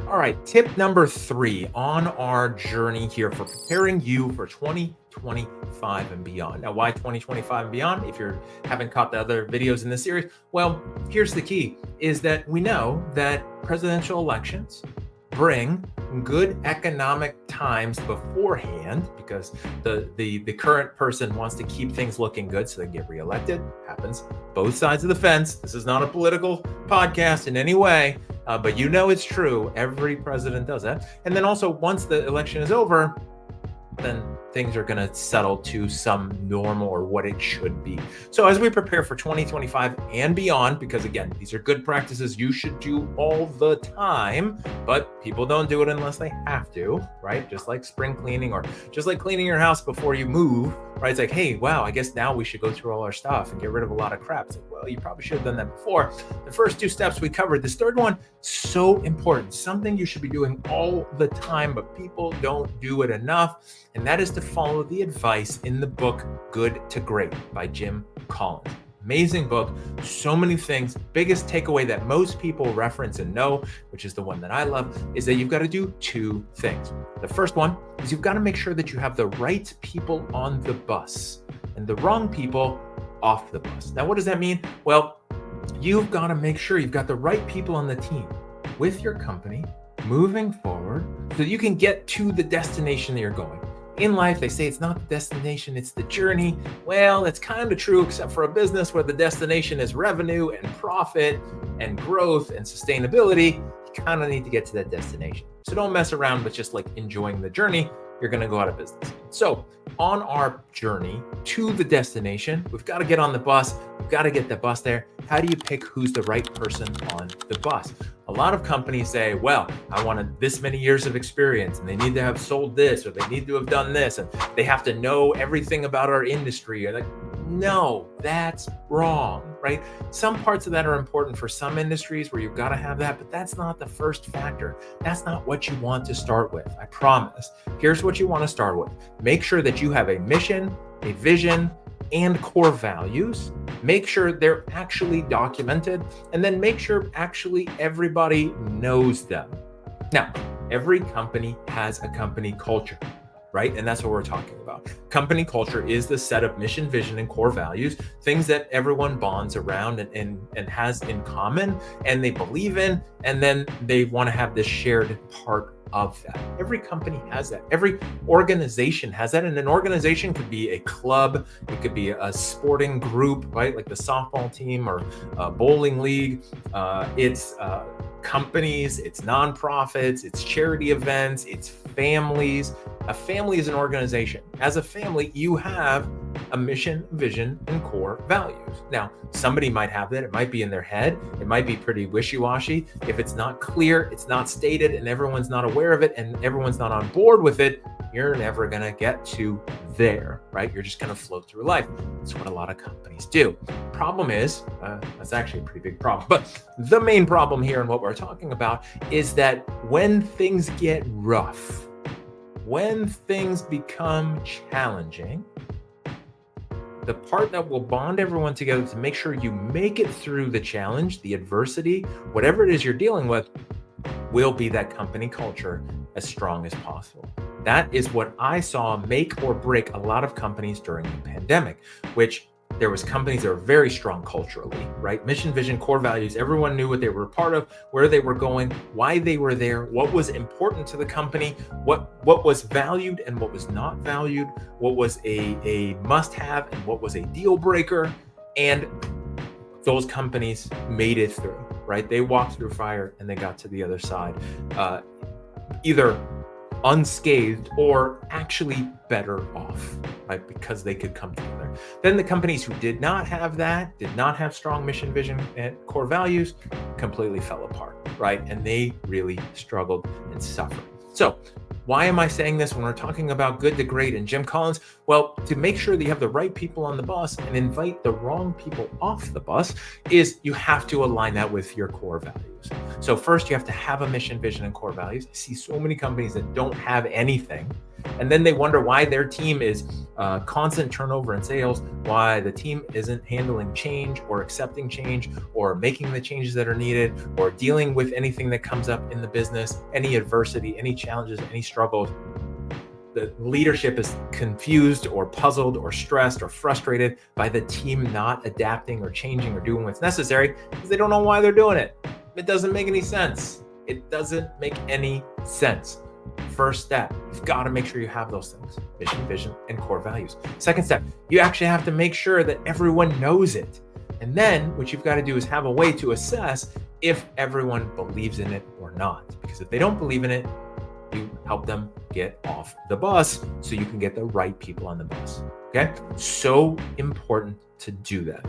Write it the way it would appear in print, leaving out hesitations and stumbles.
All right, tip number 3 on our journey here for preparing you for 2025 and beyond. Now, why 2025 and beyond? If you haven't caught the other videos in this series, well, here's the key, is that we know that presidential elections bring good economic times beforehand because the current person wants to keep things looking good so they get reelected. Happens both sides of the fence. This is not a political podcast in any way, but you know it's true. Every president does that. And then also once the election is over, then things are going to settle to some normal or what it should be. So as we prepare for 2025 and beyond, because again, these are good practices you should do all the time, but people don't do it unless they have to, right? Just like spring cleaning or just like cleaning your house before you move, right? It's like, hey, wow, I guess now we should go through all our stuff and get rid of a lot of crap. It's like, well, you probably should have done that before. The first 2 steps we covered. This third one, so important, something you should be doing all the time, but people don't do it enough. And that is to follow the advice in the book, Good to Great by Jim Collins. Amazing book, so many things. Biggest takeaway that most people reference and know, which is the one that I love, is that you've got to do 2 things. The first one is you've got to make sure that you have the right people on the bus and the wrong people off the bus. Now, what does that mean? Well, you've got to make sure you've got the right people on the team with your company moving forward so that you can get to the destination that you're going. In life, they say it's not the destination, it's the journey. Well, it's kind of true, except for a business where the destination is revenue and profit and growth and sustainability. You kind of need to get to that destination. So don't mess around with just like enjoying the journey. You're going to go out of business. So on our journey to the destination, we've got to get on the bus. We've got to get the bus there. How do you pick who's the right person on the bus? A lot of companies say, well, I wanted this many years of experience and they need to have sold this or they need to have done this and they have to know everything about our industry. Like, no, that's wrong, right? Some parts of that are important for some industries where you've got to have that, but that's not the first factor. That's not what you want to start with. I promise. Here's what you want to start with. Make sure that you have a mission, a vision, and core values. Make sure they're actually documented, and then make sure actually everybody knows them. Now, every company has a company culture, right? And that's what we're talking about. Company culture is the set of mission, vision, and core values, things that everyone bonds around and has in common, and they believe in, and then they want to have this shared part of that. Every company has that. Every organization has that. And an organization could be a club. It could be a sporting group, right? Like the softball team or a bowling league. It's companies, it's nonprofits, it's charity events, it's families. A family is an organization. As a family, you have a mission, vision, and core values. Now, somebody might have that. It might be in their head. It might be pretty wishy-washy. If it's not clear, it's not stated, and everyone's not aware of it, and everyone's not on board with it, you're never going to get to there, right? You're just going to float through life. That's what a lot of companies do. Problem is, that's actually a pretty big problem, but the main problem here and what we're talking about is that when things get rough, when things become challenging, the part that will bond everyone together to make sure you make it through the challenge, the adversity, whatever it is you're dealing with, will be that company culture as strong as possible. That is what I saw make or break a lot of companies during the pandemic, which there was companies that were very strong culturally, right? Mission, vision, core values. Everyone knew what they were a part of, where they were going, why they were there, what was important to the company, what was valued and what was not valued, what was a must-have and what was a deal breaker. And those companies made it through, right? They walked through fire and they got to the other side, either unscathed or actually better off, right? Because they could come together. Then the companies who did not have that, did not have strong mission, vision, and core values, completely fell apart, right? And they really struggled and suffered. So why am I saying this when we're talking about Good to Great and Jim Collins? Well, to make sure that you have the right people on the bus and invite the wrong people off the bus is you have to align that with your core values. So first you have to have a mission, vision, and core values. I see so many companies that don't have anything, and then they wonder why their team is constant turnover in sales, why the team isn't handling change or accepting change or making the changes that are needed or dealing with anything that comes up in the business, any adversity, any challenges, any struggles. The leadership is confused or puzzled or stressed or frustrated by the team not adapting or changing or doing what's necessary because they don't know why they're doing it. It doesn't make any sense. It doesn't make any sense. First step, you've got to make sure you have those things: mission, vision, and core values. Second step, you actually have to make sure that everyone knows it. And then what you've got to do is have a way to assess if everyone believes in it or not. Because if they don't believe in it, you help them get off the bus so you can get the right people on the bus. Okay? So important to do that.